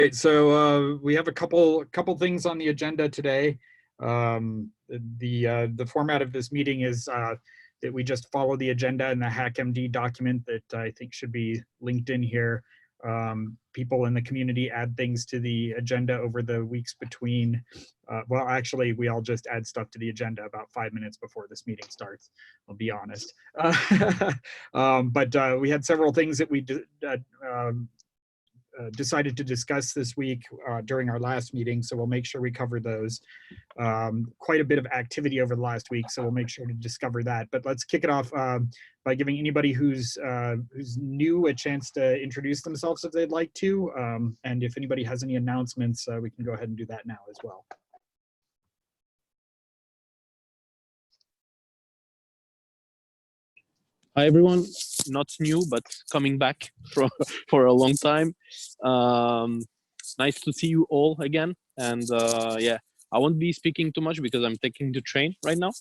Great. So we have a couple things on the agenda today. The format of this meeting is that we just follow the agenda in the HackMD document that I think should be linked in here. People in the community add things to the agenda over the weeks between. Well, actually, we all just add stuff to the agenda about 5 minutes before this meeting starts, I'll be honest. But we had several things that we decided to discuss this week during our last meeting, so we'll make sure we cover those. Quite a bit of activity over the last week, so we'll make sure to discover that. But let's kick it off by giving anybody who's new a chance to introduce themselves if they'd like to. And if anybody has any announcements, we can go ahead and do that now as well. Hi everyone, not new, but coming back for a long time. Nice to see you all again. And yeah, I won't be speaking too much because I'm taking the train right now.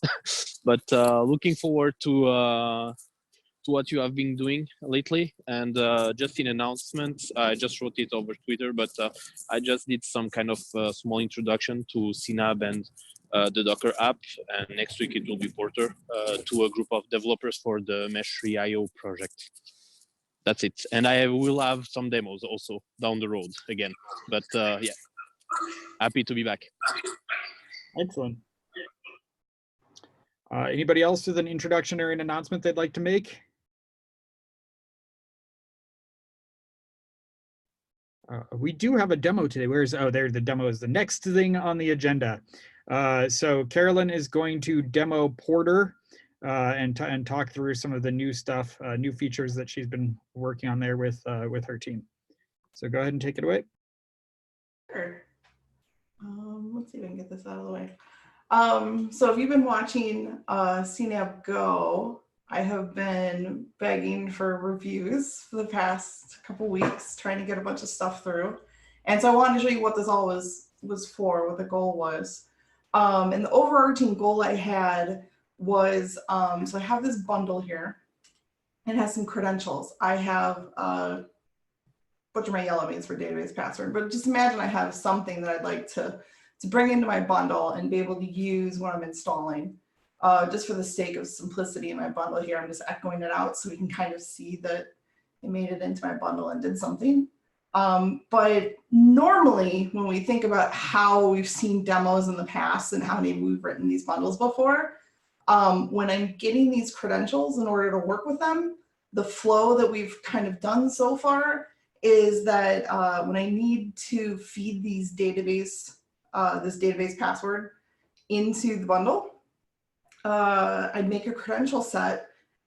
But looking forward to what you have been doing lately. And just in announcements, I just wrote it over Twitter, but I just did some kind of small introduction to CNAB and the Docker app, and next week it will be Porter to a group of developers for the Mesh3 IO project. That's it. And I will have some demos also down the road again. But yeah, happy to be back. Excellent. Anybody else with an introduction or an announcement they'd like to make? We do have a demo today. Where's, oh, there, the demo is the next thing on the agenda. So Carolyn is going to demo Porter and talk through some of the new stuff, new features that she's been working on there with her team. So go ahead and take it away. Sure. Let's see if I can get this out of the way. So if you've been watching CNAB Go, I have been begging for reviews for the past couple weeks, trying to get a bunch of stuff through. And so I wanted to show you what this all was for, what the goal was. And the overarching goal I had was, so I have this bundle here. It has some credentials. I have a bunch of my yellow means for database password, but just imagine I have something that I'd like to bring into my bundle and be able to use when I'm installing. Just for the sake of simplicity in my bundle here, I'm just echoing it out so we can kind of see that it made it into my bundle and did something. But normally when we think about how we've seen demos in the past and how maybe we've written these bundles before, when I'm getting these credentials in order to work with them, the flow that we've kind of done so far is that when I need to feed these database, this database password into the bundle, I'd make a credential set,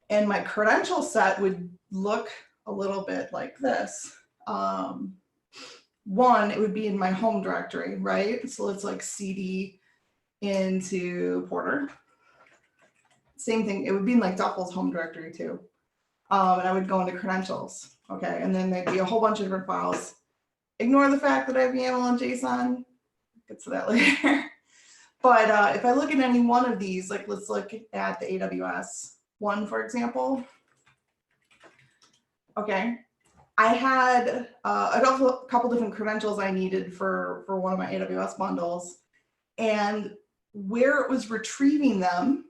and my credential set would look a little bit like this. One, it would be in my home directory, right? So it's like CD into Porter. Same thing, it would be in like Duffel's home directory too. And I would go into credentials, okay? And then there'd be a whole bunch of different files. Ignore the fact that I have YAML and JSON, get to that later. But if I look at any one of these, like let's look at the AWS one, for example. Okay, I had a couple different credentials I needed for one of my AWS bundles. And where it was retrieving them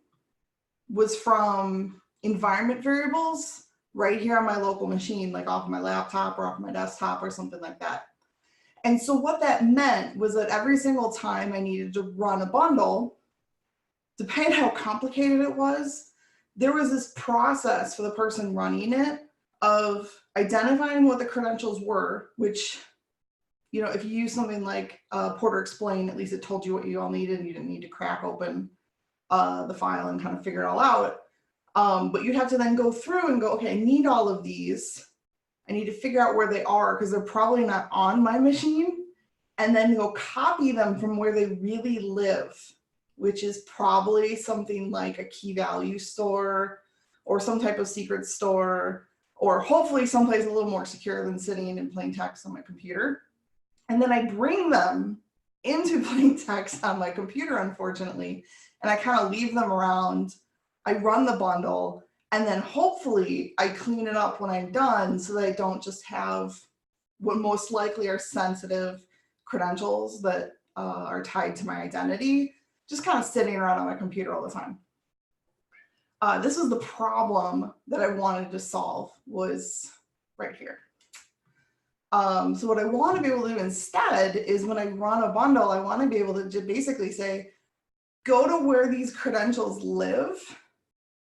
was from environment variables right here on my local machine, like off of my laptop or off my desktop or something like that. And so what that meant was that every single time I needed to run a bundle, depending on how complicated it was, there was this process for the person running it of identifying what the credentials were, which, you know, if you use something like Porter Explain, at least it told you what you all needed and you didn't need to crack open the file and kind of figure it all out. But you'd have to then go through and go, okay, I need all of these. I need to figure out where they are because they're probably not on my machine, and then go copy them from where they really live, which is probably something like a key value store or some type of secret store, or hopefully someplace a little more secure than sitting in plain text on my computer. And then I bring them into plain text on my computer, unfortunately, and I kind of leave them around. I run the bundle, and then hopefully I clean it up when I'm done so that I don't just have what most likely are sensitive credentials that are tied to my identity, just kind of sitting around on my computer all the time. This was the problem that I wanted to solve, was right here. So what I want to be able to do instead is when I run a bundle, I want to be able to basically say, go to where these credentials live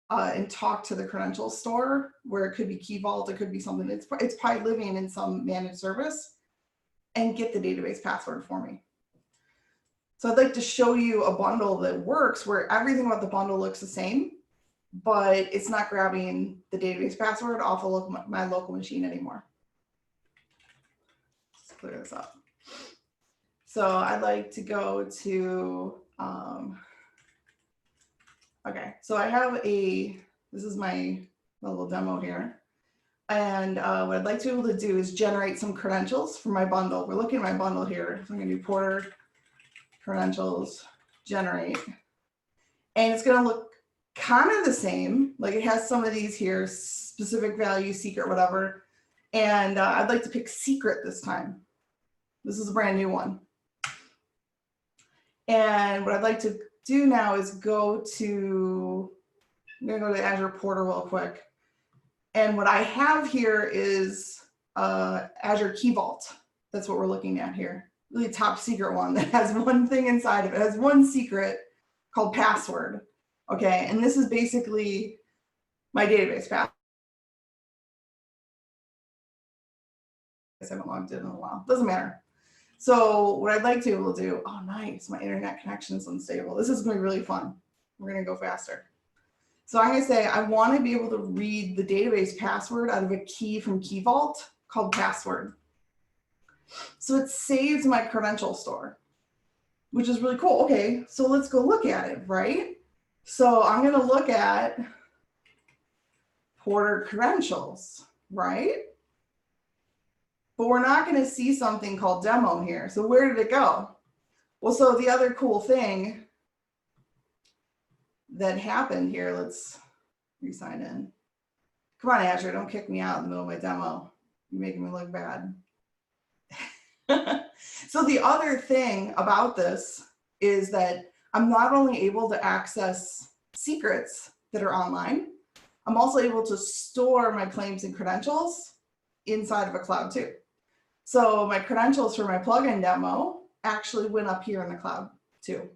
and talk to the credential store, where it could be Key Vault, it could be something that's it's probably living in some managed service, and get the database password for me. So I'd like to show you a bundle that works where everything about the bundle looks the same, but it's not grabbing the database password off of my local machine anymore. Let's clear this up. So I'd like to go to, okay, so I have this is my little demo here. And what I'd like to be able to do is generate some credentials for my bundle. We're looking at my bundle here. So I'm gonna do porter credentials, generate. And it's gonna look kind of the same. Like it has some of these here, specific value, secret, whatever. And I'd like to pick secret this time. This is a brand new one. And what I'd like to do now is go to, I'm gonna go to the Azure portal real quick. And what I have here is Azure Key Vault. That's what we're looking at here. Really top secret one that has one thing inside of it. It has one secret called password. Okay, and this is basically my database password. I haven't logged in a while. Doesn't matter. So what I'd like to be able to do, oh nice, my internet connection is unstable. This is gonna be really fun. We're gonna go faster. So I'm gonna say, I wanna be able to read the database password out of a key from Key Vault called password. So it saves my credential store, which is really cool. Okay, so let's go look at it, right? So I'm gonna look at porter credentials, right? But we're not gonna see something called demo here. So where did it go? Well, so the other cool thing that happened here, let's re-sign in. Come on, Azure, don't kick me out in the middle of my demo. You're making me look bad. So the other thing about this is that I'm not only able to access secrets that are online, I'm also able to store my claims and credentials inside of a cloud too. So my credentials for my plugin demo actually went up here in the cloud too.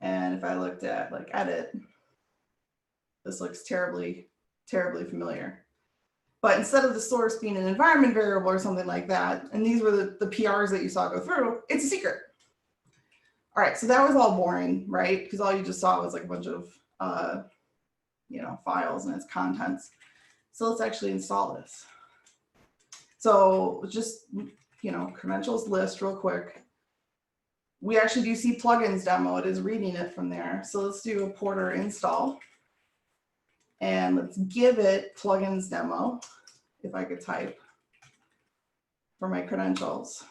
And if I looked at like edit, this looks terribly, terribly familiar. But instead of the source being an environment variable or something like that, and these were the PRs that you saw go through, it's a secret. All right, so that was all boring, right? Because all you just saw was like a bunch of files and its contents. So let's actually install this. So just, credentials list real quick. We actually do see plugins demo. It is reading it from there. So let's do a porter install. And let's give it plugins demo, if I could type, for my credentials.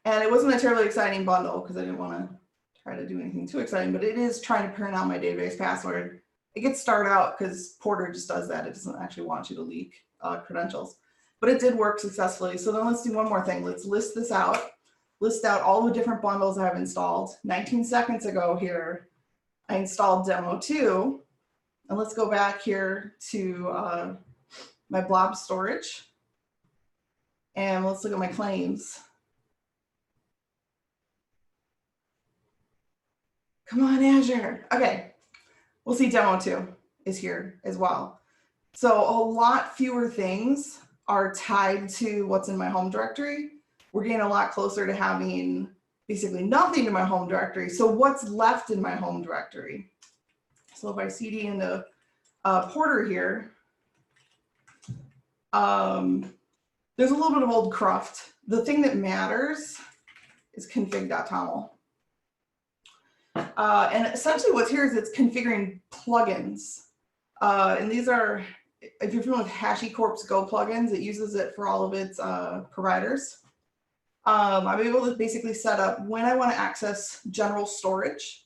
And it wasn't a terribly exciting bundle because I didn't want to try to do anything too exciting, but it is trying to print out my database password. It gets started out because Porter just does that. It doesn't actually want you to leak credentials, but it did work successfully. So then let's do one more thing. Let's list this out, list out all the different bundles I've installed. 19 seconds ago here, I installed demo 2. And let's go back here to my blob storage. And let's look at my claims. Come on, Azure. Okay, we'll see demo 2 is here as well. So a lot fewer things are tied to what's in my home directory. We're getting a lot closer to having basically nothing in my home directory. So what's left in my home directory? So if I cd into Porter here, there's a little bit of old cruft. The thing that matters is config.toml. And essentially what's here is it's configuring plugins. And these are, if you're familiar with HashiCorp's Go plugins, it uses it for all of its providers. I'm able to basically set up when I want to access general storage.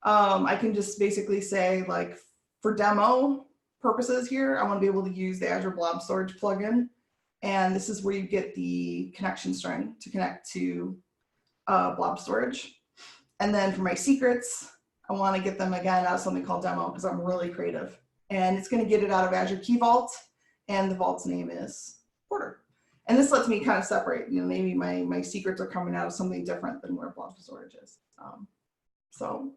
I can just basically say, like, for demo, purposes here, I want to be able to use the Azure Blob Storage plugin. And this is where you get the connection string to connect to Blob Storage. And then for my secrets, I want to get them again out of something called demo because I'm really creative. And it's going to get it out of Azure Key Vault, and the vault's name is Porter. And this lets me kind of separate, you know, maybe my secrets are coming out of something different than where Blob Storage is. So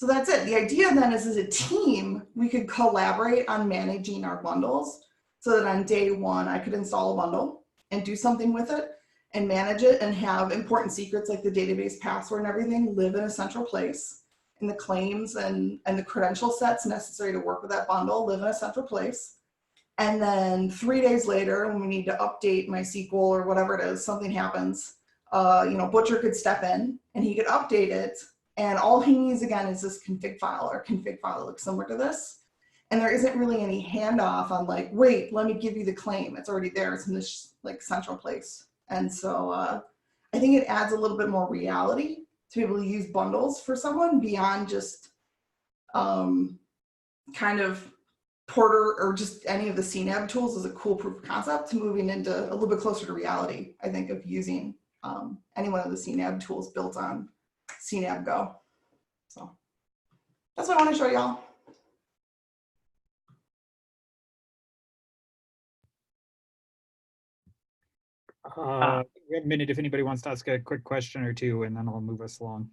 that's it. The idea then is, as a team, we could collaborate on managing our bundles so that on day one, I could install a bundle and do something with it and manage it and have important secrets like the database password and everything live in a central place. And the claims and the credential sets necessary to work with that bundle live in a central place. And then 3 days later, when we need to update MySQL or whatever it is, something happens, you know, Butcher could step in and he could update it. And all he needs again is this config file, or config file that looks similar to this. And there isn't really any handoff on like, wait, let me give you the claim. It's already there. It's in this like central place. And so I think it adds a little bit more reality to be able to use bundles for someone beyond just kind of Porter or just any of the CNAB tools as a cool proof of concept, to moving into a little bit closer to reality, I think, of using any one of the CNAB tools built on CNAB Go. So that's what I want to show y'all. We have a minute if anybody wants to ask a quick question or two, and then I'll move us along.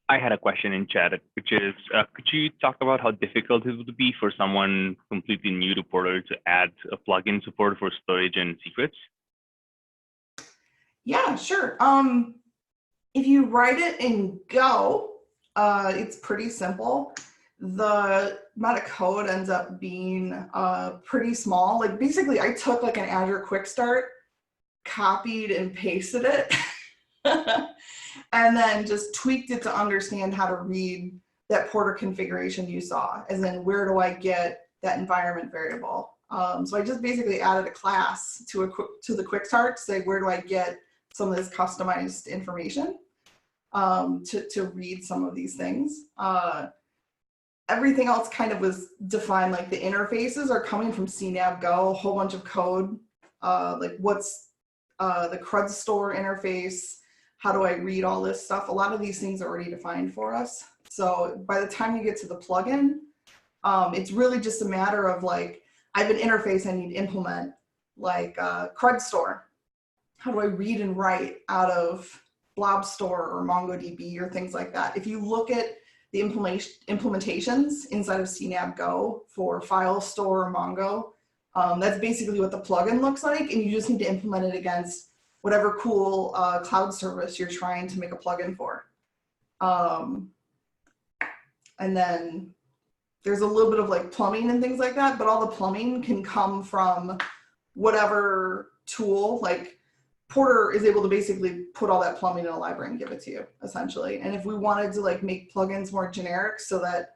I had a question in chat, which is, could you talk about how difficult it would be for someone completely new to Porter to add a plugin support for storage and secrets? Yeah, sure. If you write it in Go, it's pretty simple. The amount of code ends up being pretty small. Like basically, I took like an Azure Quick Start, copied and pasted it, and then just tweaked it to understand how to read that Porter configuration you saw, and then where do I get that environment variable. So I just basically added a class to the Quick Start to say, where do I get some of this customized information to read some of these things. Everything else kind of was defined, like the interfaces are coming from CNAB Go, a whole bunch of code, like what's the CRUD store interface, how do I read all this stuff? A lot of these things are already defined for us. So by the time you get to the plugin, it's really just a matter of like, I have an interface I need to implement, like CRUD store. How do I read and write out of Blob Store or MongoDB or things like that? If you look at the implementations inside of CNAB Go for file store or Mongo, that's basically what the plugin looks like, and you just need to implement it against whatever cool cloud service you're trying to make a plugin for. And then there's a little bit of like plumbing and things like that, but all the plumbing can come from whatever tool. Like Porter is able to basically put all that plumbing in a library and give it to you, essentially. And if we wanted to like make plugins more generic so that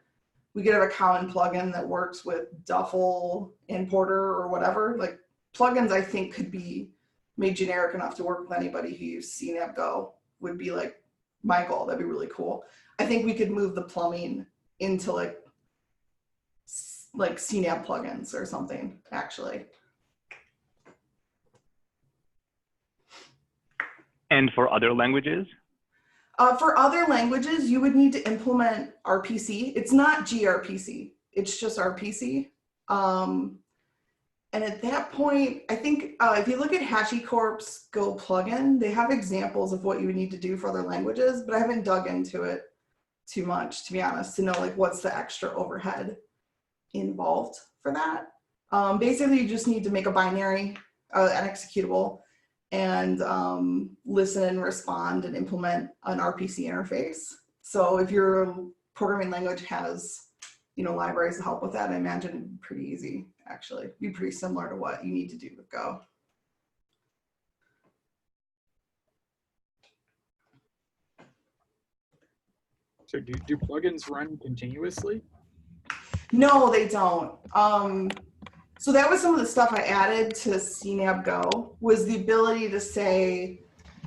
we could have a common plugin that works with Duffel and Porter or whatever, like plugins I think could be made generic enough to work with anybody who uses CNAB Go would be like my goal. That'd be really cool. I think we could move the plumbing into like CNAB plugins or something, actually. And for other languages? For other languages, you would need to implement RPC. It's not gRPC, it's just RPC. And at that point, I think if you look at HashiCorp's Go plugin, they have examples of what you would need to do for other languages, but I haven't dug into it too much, to be honest, to know like what's the extra overhead involved for that. Basically, you just need to make a binary, an executable, and listen and respond and implement an RPC interface. So if your programming language has, you know, libraries to help with that, I imagine it'd be pretty easy, actually. It'd be pretty similar to what you need to do with Go. So do plugins run continuously? No, they don't. So that was some of the stuff I added to CNAB Go, was the ability to say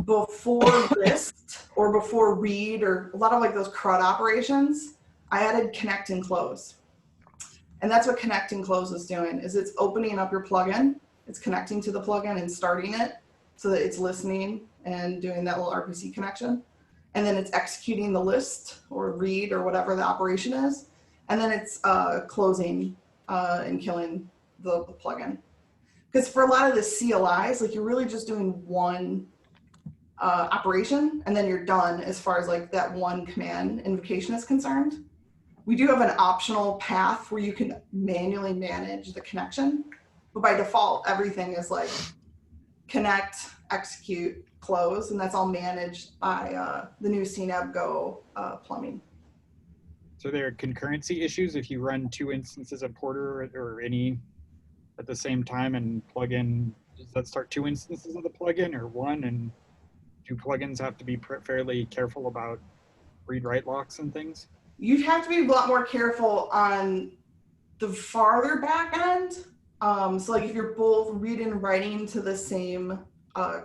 before list or before read, or a lot of like those CRUD operations, I added connect and close. And that's what connect and close is doing, is it's opening up your plugin, it's connecting to the plugin and starting it so that it's listening and doing that little RPC connection. And then it's executing the list or read or whatever the operation is. And then it's closing and killing the plugin. Because for a lot of the CLIs, like you're really just doing one operation and then you're done as far as like that one command invocation is concerned. We do have an optional path where you can manually manage the connection, but by default, everything is like connect, execute, close, and that's all managed by the new CNAB Go plumbing. So there are concurrency issues if you run 2 instances of Porter or any at the same time and plug in, does that start 2 instances of the plugin or 1? And do plugins have to be fairly careful about read-write locks and things? You'd have to be a lot more careful on the farther back end. So like if you're both reading and writing to the same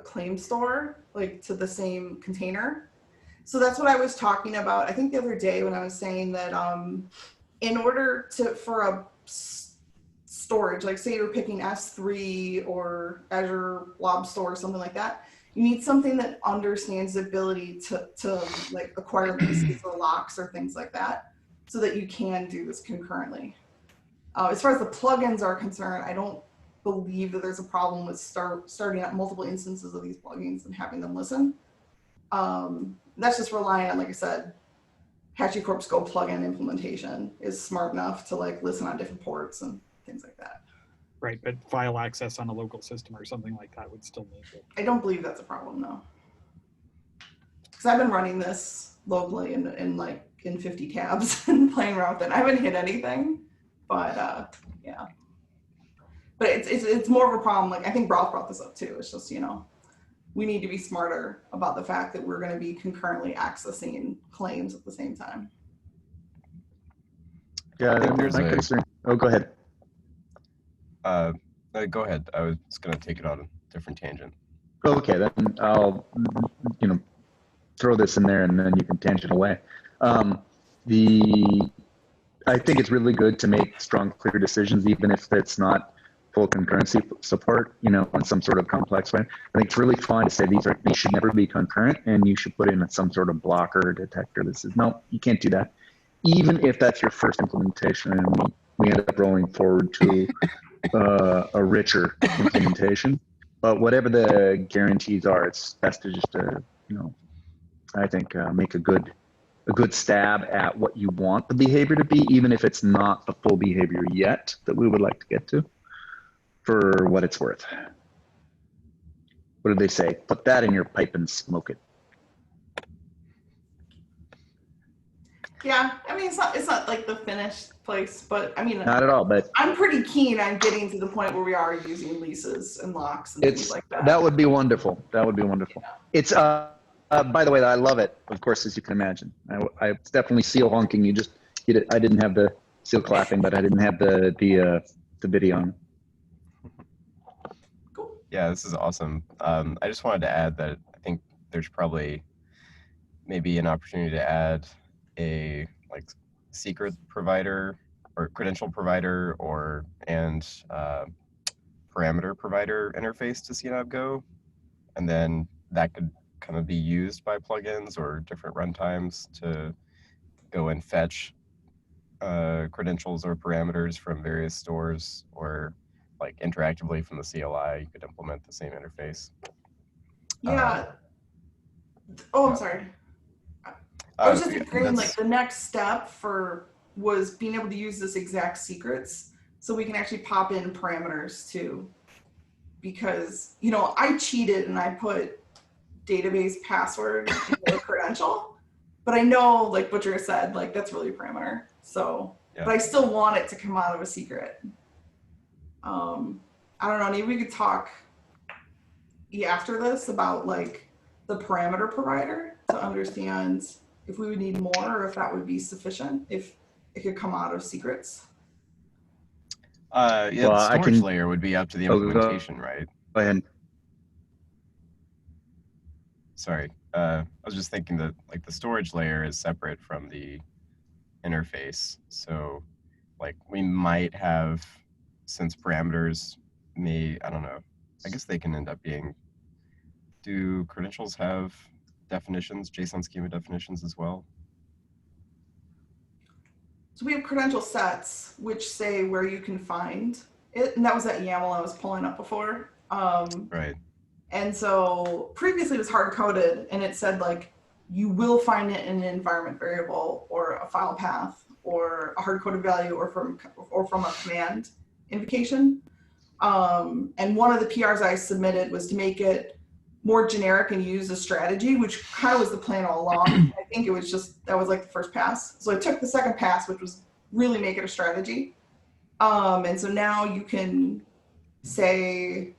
claim store, like to the same container. So that's what I was talking about, I think the other day when I was saying that in order for a storage, like say you're picking S3 or Azure Blob Store or something like that, you need something that understands the ability to like acquire leases or locks or things like that so that you can do this concurrently. As far as the plugins are concerned, I don't believe that there's a problem with starting up multiple instances of these plugins and having them listen. That's just relying on, like I said, HashiCorp's Go plugin implementation is smart enough to like listen on different ports and things like that. Right, but file access on a local system or something like that would still make it. I don't believe that's a problem, no. Because I've been running this locally in 50 tabs and playing around with it. I haven't hit anything, but yeah. But it's more of a problem. Like I think Rolf brought this up too. It's just, you know, we need to be smarter about the fact that we're going to be concurrently accessing claims at the same time. Yeah, there's my concern. Oh, go ahead. Go ahead. I was going to take it on a different tangent. Okay, then I'll, throw this in there and then you can tangent away. I think it's really good to make strong, clear decisions, even if it's not full concurrency support, in some sort of complex way. I think it's really fine to say these should never be concurrent, and you should put in some sort of blocker or detector that says, no, you can't do that. Even if that's your first implementation and we end up rolling forward to a richer implementation. But whatever the guarantees are, it's best to just, I think make a good stab at what you want the behavior to be, even if it's not the full behavior yet that we would like to get to, for what it's worth. What do they say? Put that in your pipe and smoke it. Yeah, I mean, it's not like the finished place, but I mean, Not at all, but I'm pretty keen on getting to the point where we are using leases and locks and things like that. That would be wonderful. That would be wonderful. Yeah. It's by the way, I love it. Of course, as you can imagine, I definitely seal honking. I didn't have the seal clapping, but I didn't have the video on. Cool. Yeah, this is awesome. I just wanted to add that I think there's probably maybe an opportunity to add a secret provider or credential provider and parameter provider interface to CNAB Go, and then that could kind of be used by plugins or different runtimes to go and fetch credentials or parameters from various stores, or like interactively from the CLI, you could implement the same interface. Yeah. I'm sorry. I was just agreeing, like the next step was being able to use this exact secrets so we can actually pop in parameters too. Because, I cheated and I put database password in the credential, but I know, like Butcher said, like that's really a parameter. So, yeah. But I still want it to come out of a secret. I don't know, maybe we could talk after this about like the parameter provider to understand if we would need more or if that would be sufficient, if it could come out of secrets. Yeah, well, the storage layer would be up to the implementation, right? Go ahead. Sorry, I was just thinking that like the storage layer is separate from the interface. So like we might have, since parameters may, I don't know, I guess they can end up being, do credentials have definitions, JSON schema definitions as well? So we have credential sets, which say where you can find it. And that was that YAML I was pulling up before. Right. And so previously it was hard coded and it said like, you will find it in an environment variable or a file path or a hard coded value or from a command invocation. And one of the PRs I submitted was to make it more generic and use a strategy, which kind of was the plan all along. I think it was just, that was like the first pass. So I took the second pass, which was really make it a strategy. And so now you can say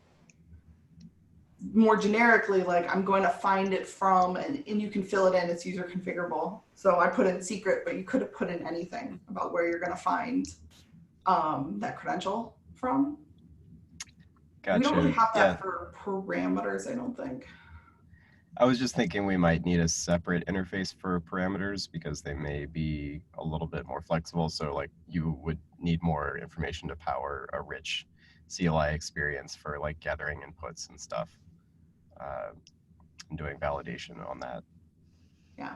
more generically, like I'm going to find it from, and you can fill it in, it's user configurable. So I put in secret, but you could have put in anything about where you're going to find that credential from. Gotcha. We don't really have that for parameters, I don't think. I was just thinking we might need a separate interface for parameters because they may be a little bit more flexible. So like you would need more information to power a rich CLI experience for like gathering inputs and stuff, and doing validation on that. Yeah.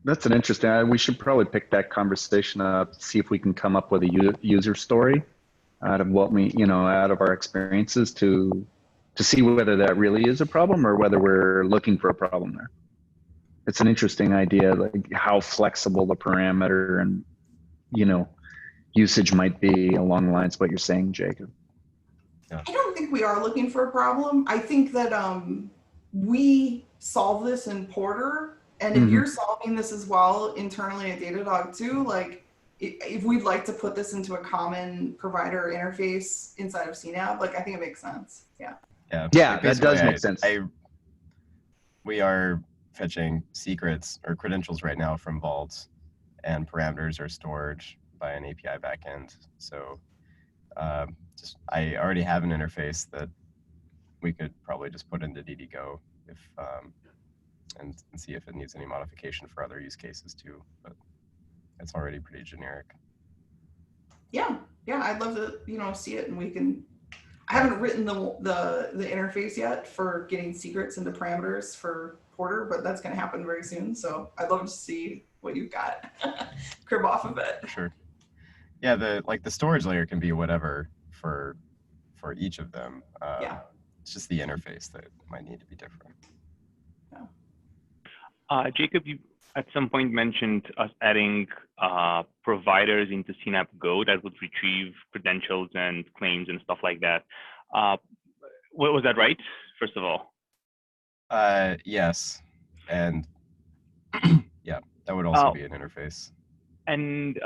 That's an interesting, we should probably pick that conversation up, see if we can come up with a user story out of what we, out of our experiences to see whether that really is a problem or whether we're looking for a problem there. It's an interesting idea, like how flexible the parameter and, usage might be along the lines of what you're saying, Jacob. I don't think we are looking for a problem. I think that we solve this in Porter, and if you're solving this as well internally at Datadog too, like if we'd like to put this into a common provider interface inside of CNAB, like I think it makes sense. Yeah. Yeah, that does make sense. We are fetching secrets or credentials right now from vaults, and parameters are stored by an API backend. So I already have an interface that we could probably just put into DDGo if and see if it needs any modification for other use cases too. But it's already pretty generic. Yeah, I'd love to see it, and we can. I haven't written the interface yet for getting secrets into parameters for Porter, but that's going to happen very soon. So I'd love to see what you've got. Crib off of it. Sure. Yeah, the storage layer can be whatever for each of them. Yeah. It's just the interface that might need to be different. Yeah. Jacob, you at some point mentioned us adding providers into CNAB Go that would retrieve credentials and claims and stuff like that. Was that right, first of all? Yes. And yeah, that would also be an interface. And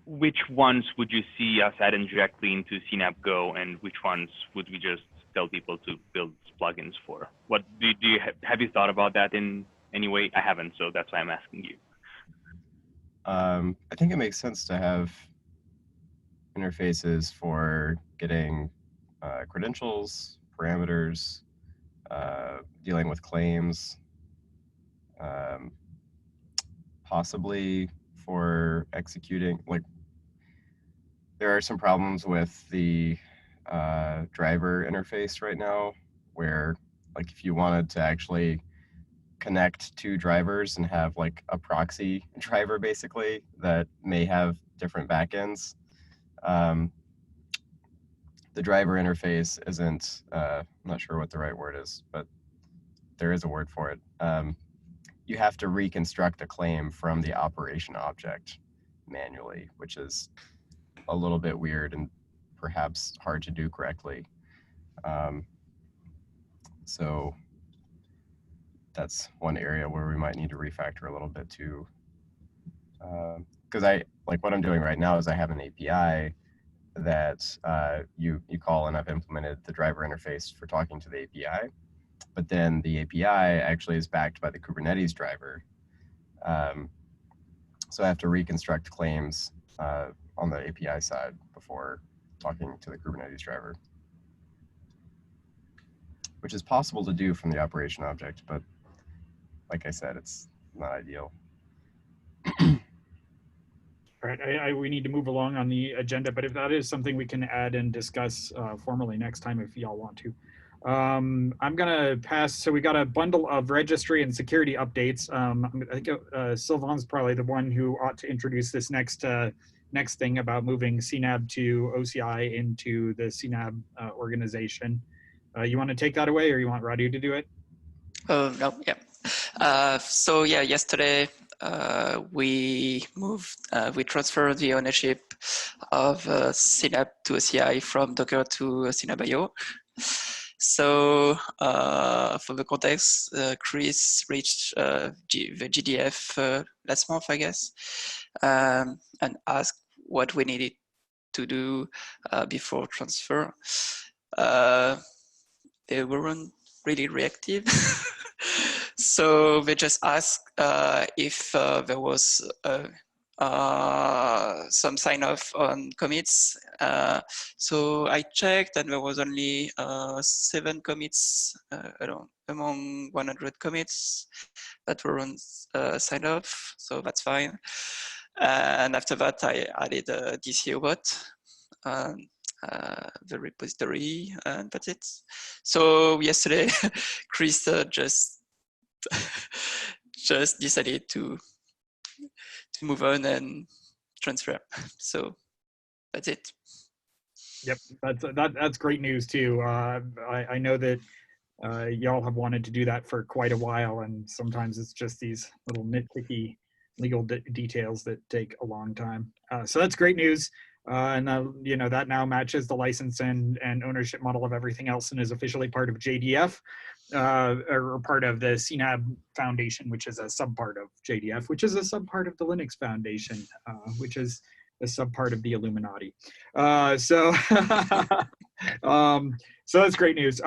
which ones would you see us adding directly into CNAB Go, and which ones would we just tell people to build plugins for? What have you thought about that in any way? I haven't, so that's why I'm asking you. I think it makes sense to have interfaces for getting credentials, parameters, dealing with claims, possibly for executing, like there are some problems with the driver interface right now where like if you wanted to actually connect two drivers and have like a proxy driver basically that may have different backends, the driver interface isn't, I'm not sure what the right word is, but there is a word for it. You have to reconstruct a claim from the operation object manually, which is a little bit weird and perhaps hard to do correctly. So that's one area where we might need to refactor a little bit too. Because what I'm doing right now is I have an API that you call, and I've implemented the driver interface for talking to the API. But then the API actually is backed by the Kubernetes driver. So I have to reconstruct claims on the API side before talking to the Kubernetes driver, which is possible to do from the operation object, but like I said, it's not ideal. All right, we need to move along on the agenda, but if that is something we can add and discuss formally next time if y'all want to. I'm gonna pass, so we got a bundle of registry and security updates. I think Sylvain's probably the one who ought to introduce this next thing about moving CNAB to OCI into the CNAB organization. You wanna take that away or you want Radu to do it? Oh, no, yeah. So yeah, yesterday we transferred the ownership of CNAB to OCI from Docker to CNAB.io. So for the context, Chris reached the GDF last month, I guess, and asked what we needed to do before transfer. They weren't really reactive. So they just asked if there was some sign off on commits. So I checked and there was only 7 commits among 100 commits that were on sign off. So that's fine. And after that, I added a DCO bot. The repository, and that's it. So yesterday, Chris just decided to move on and transfer. So that's it. Yep, that's great news too. I know that y'all have wanted to do that for quite a while, and sometimes it's just these little nitpicky legal details that take a long time. So that's great news. And you know, that now matches the license and ownership model of everything else and is officially part of JDF, or part of the CNAB Foundation, which is a subpart of JDF, which is a subpart of the Linux Foundation, which is a subpart of the Illuminati. So that's great news.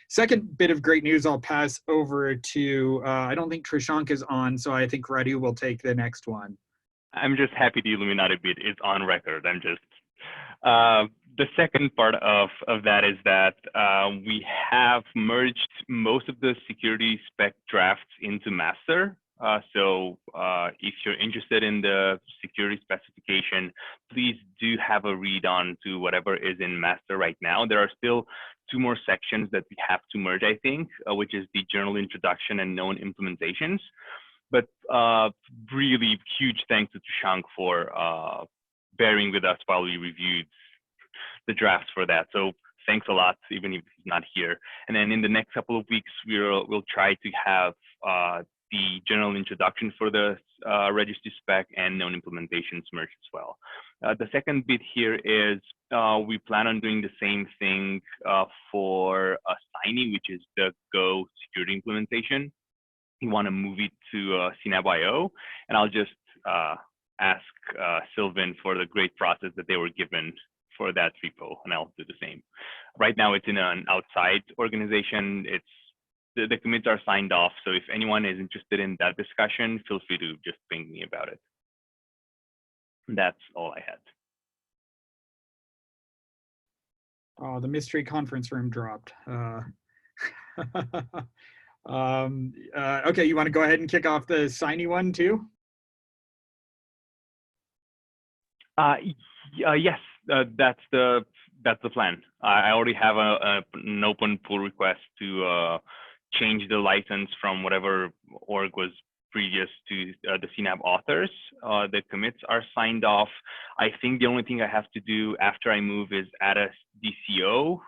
Second bit of great news, I'll pass over to, I don't think Trishank is on, so I think Radu will take the next one. I'm just happy the Illuminati bit is on record. I'm just, the second part of that is that we have merged most of the security spec drafts into master. So if you're interested in the security specification, please do have a read on to whatever is in master right now. There are still 2 more sections that we have to merge, I think, which is the general introduction and known implementations. But really huge thanks to Trishank for bearing with us while we reviewed the drafts for that. So thanks a lot, even if he's not here. And then in the next couple of weeks, we'll try to have the general introduction for the registry spec and known implementations merged as well. The second bit here is we plan on doing the same thing for Signy, which is the Go security implementation. You want to move it to CNABBERS, and I'll just ask Sylvain for the great process that they were given for that repo, and I'll do the same. Right now, it's in an outside organization. It's the commits are signed off, so if anyone is interested in that discussion, feel free to just ping me about it. That's all I had. Oh, the mystery conference room dropped. Okay, you want to go ahead and kick off the Signy one too? Yes, that's the plan. I already have an open pull request to change the license from whatever org was previous to the CNAB authors. The commits are signed off. I think the only thing I have to do after I move is add a DCO,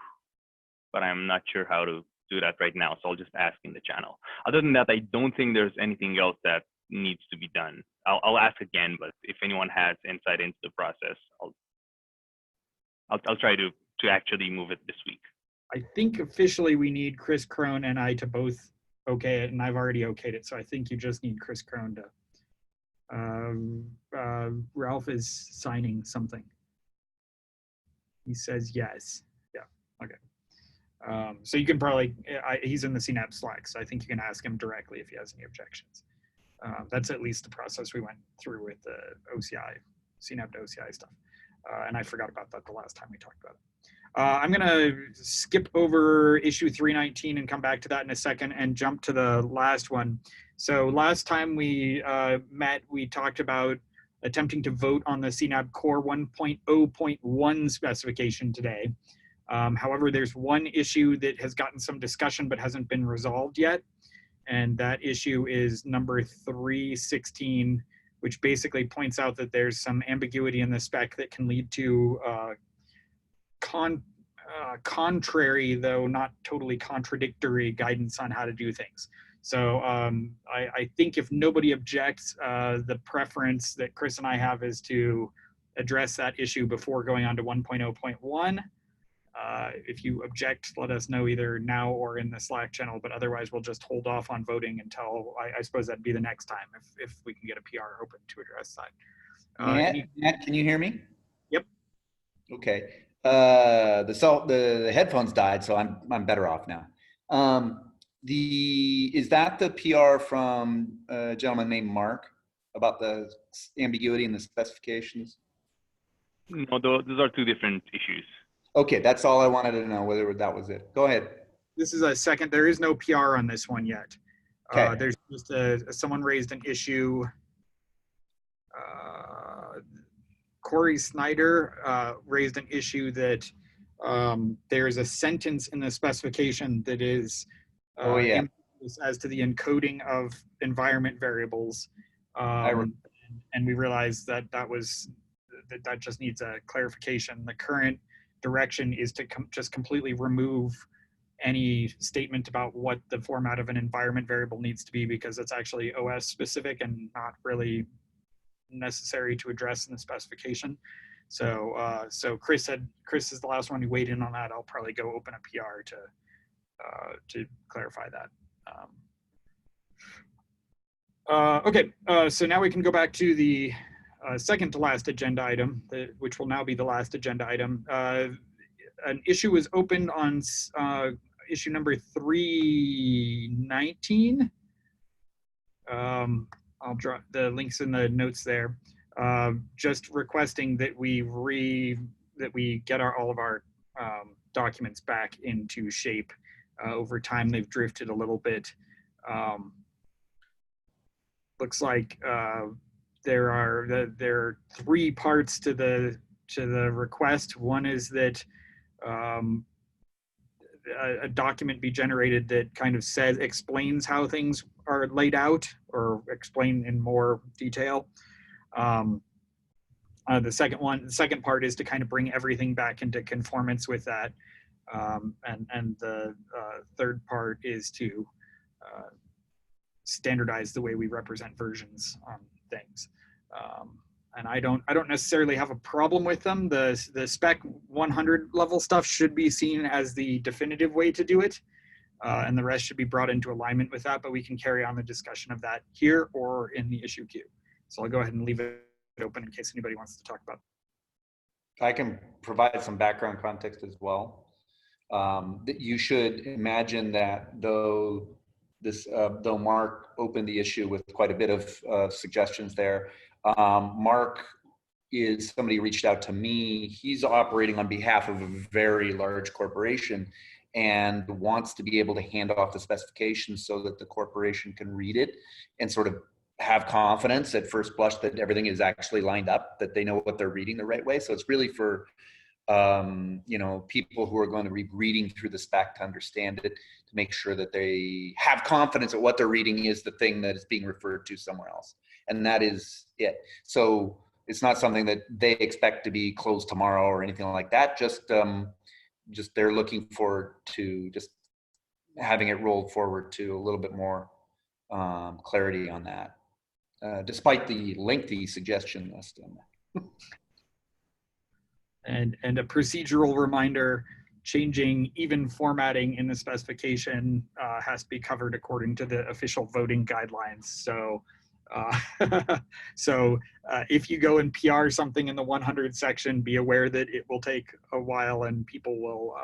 but I'm not sure how to do that right now, so I'll just ask in the channel. Other than that, I don't think there's anything else that needs to be done. I'll ask again, but if anyone has insight into the process, I'll try to actually move it this week. I think officially we need Chris Krohn and I to both okay it, and I've already okayed it, so I think you just need Chris Krohn to. Ralph is signing something. He says yes. Yeah, okay. So you can probably, he's in the CNAB Slack, so I think you can ask him directly if he has any objections. That's at least the process we went through with the OCI, CNAB to OCI stuff. And I forgot about that the last time we talked about it. I'm gonna skip over issue 319 and come back to that in a second and jump to the last one. So last time we met, we talked about attempting to vote on the CNAB Core 1.0.1 specification today. However, there's one issue that has gotten some discussion but hasn't been resolved yet. And that issue is number 316, which basically points out that there's some ambiguity in the spec that can lead to contrary, though not totally contradictory, guidance on how to do things. So I think if nobody objects, the preference that Chris and I have is to address that issue before going on to 1.0.1. If you object, let us know either now or in the Slack channel, but otherwise we'll just hold off on voting until, I suppose that'd be the next time if we can get a PR open to address that. Matt, can you hear me? Yep. Okay. The headphones died, so I'm better off now. Is that the PR from a gentleman named Mark about the ambiguity in the specifications? No, those are two different issues. Okay, that's all I wanted to know, whether that was it. Go ahead. This is a second. There is no PR on this one yet. Okay. There's just someone raised an issue. Corey Snyder raised an issue that there's a sentence in the specification that is as to the encoding of environment variables. And we realized that that just needs a clarification. The current direction is to just completely remove any statement about what the format of an environment variable needs to be, because it's actually OS specific and not really necessary to address in the specification. So so Chris is the last one who weighed in on that. I'll probably go open a PR to clarify that. Okay, so now we can go back to the second to last agenda item, which will now be the last agenda item. An issue was opened on issue number 319. I'll drop the links in the notes there. Just requesting that we get all of our documents back into shape. Over time, they've drifted a little bit. Looks like there are three parts to the request. One is that a document be generated that kind of explains how things are laid out or explain in more detail. The second part is to kind of bring everything back into conformance with that. And the third part is to standardize the way we represent versions on things. And I don't necessarily have a problem with them. The spec 100 level stuff should be seen as the definitive way to do it. And the rest should be brought into alignment with that, but we can carry on the discussion of that here or in the issue queue. So I'll go ahead and leave it open in case anybody wants to talk about it. I can provide some background context as well. That you should imagine that though Mark opened the issue with quite a bit of suggestions there, Mark is somebody who reached out to me. He's operating on behalf of a very large corporation and wants to be able to hand off the specifications so that the corporation can read it and sort of have confidence at first blush that everything is actually lined up, that they know what they're reading the right way. So it's really for people who are going to be reading through the spec to understand it, to make sure that they have confidence that what they're reading is the thing that is being referred to somewhere else. And that is it. So it's not something that they expect to be closed tomorrow or anything like that. Just they're looking forward to just having it rolled forward to a little bit more clarity on that, despite the lengthy suggestion list on that. And a procedural reminder, changing even formatting in the specification has to be covered according to the official voting guidelines. So if you go and PR something in the 100 section, be aware that it will take a while and people will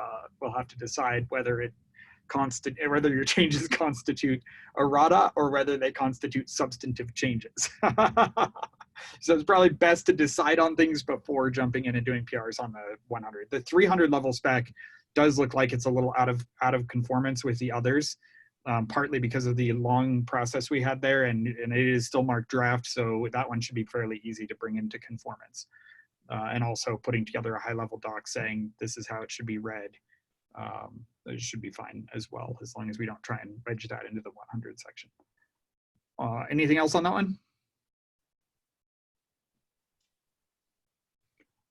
have to decide whether your changes constitute errata or whether they constitute substantive changes. So it's probably best to decide on things before jumping in and doing PRs on the 100. The 300 level spec does look like it's a little out of conformance with the others. partly because of the long process we had there, and it is still marked draft, so that one should be fairly easy to bring into conformance. And also putting together a high-level doc saying this is how it should be read. It should be fine as well, as long as we don't try and wedge that into the 100 section. Anything else on that one?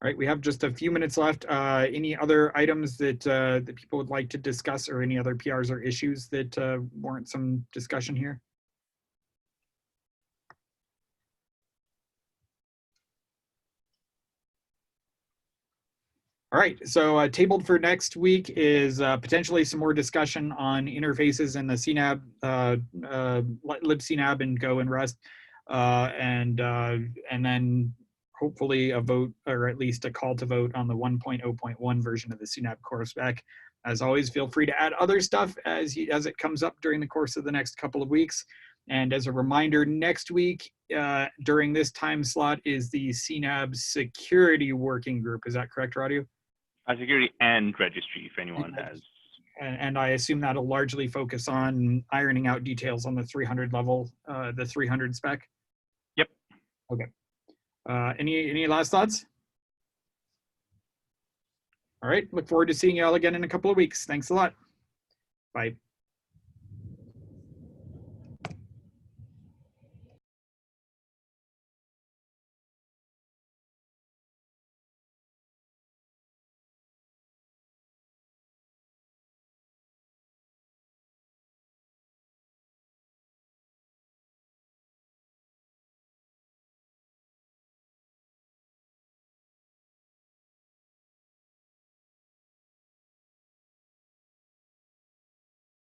All right, we have just a few minutes left. Any other items that, that people would like to discuss, or any other PRs or issues that warrant some discussion here? All right, so tabled for next week is potentially some more discussion on interfaces in the CNAB, libcnab and Go and Rust, and then hopefully a vote, or at least a call to vote on the 1.0.1 version of the CNAB Core spec. As always, feel free to add other stuff as it comes up during the course of the next couple of weeks. And as a reminder, next week during this time slot is the CNAB Security Working Group. Is that correct, Radu? Security and registry, if anyone has. And I assume that'll largely focus on ironing out details on the 300 level, the 300 spec? Yep. Okay. Any last thoughts? All right, look forward to seeing you all again in a couple of weeks. Thanks a lot. Bye.